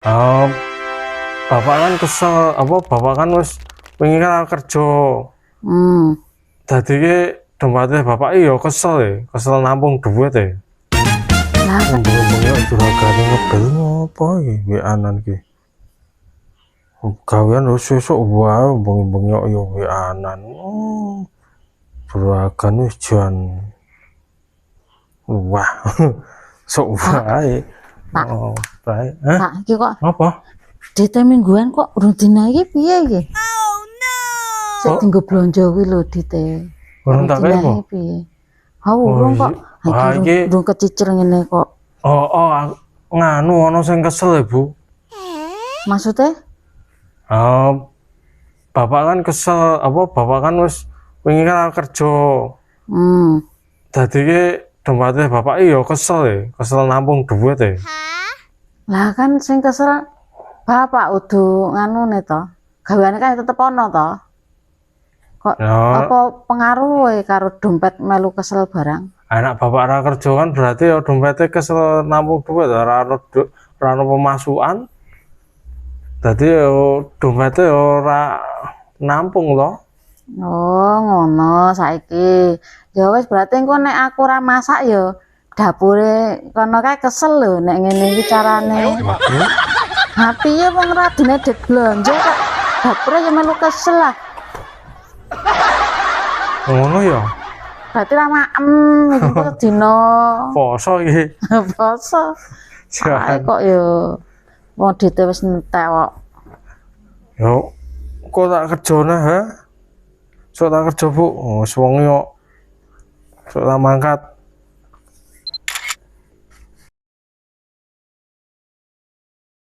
Oh, bapak kan kesel apa bapak kan wis wingi kan kerja. Dadi ki dompete bapak iya kesel nampung duit e. Lah kan Bengi-bengi kok juragane ngebel ngopo iki WA-an ki. Gawean wis sesuk wae bengi-bengi kok ya WA-an. Juragan wis jan. Wah, sok wae. Pak, Oh, baik. Hah? Pak iki kok Apa? DT mingguan kok urung dinaiki piye iki? Sik Kok tinggo blonjo kuwi lho DT. urung tak kaya apa? Dinaiki piye? Urung kok. Wah, Iki iki urung kecicil ngene kok. nganu ana sing kesel ya, Bu. Maksudnya? Bapak kan kesel bapak kan wis wingi kan kerja. Dadi ki dompete bapak iya kesel nampung duit e. Lah kan sing kesel bapak udu nganune to. Gaweane kan tetep ono to. Kok Ya, apa pengaruhe karo dompet melu kesel barang? anak bapak ora kerja kan berarti ya dompete kesel nampung duit ora ono pemasukan. Dadi ya dompete ora nampung to. Oh, ngono saiki. Ya wis berarti engko nek aku ora masak ya dapure kono kae kesel lho nek ngene iki carane. Ha piye wong ora dinedek blonjo kok dapure ya melu kesel lah. Ngono ya. Berarti ra maem iki kok dina Poso iki. poso. Ae Jan. kok ya wong dite wis entek kok. Yo, kok tak kerjone ha? Sok tak kerja, Bu. Wis wengi kok. Sok tak mangkat.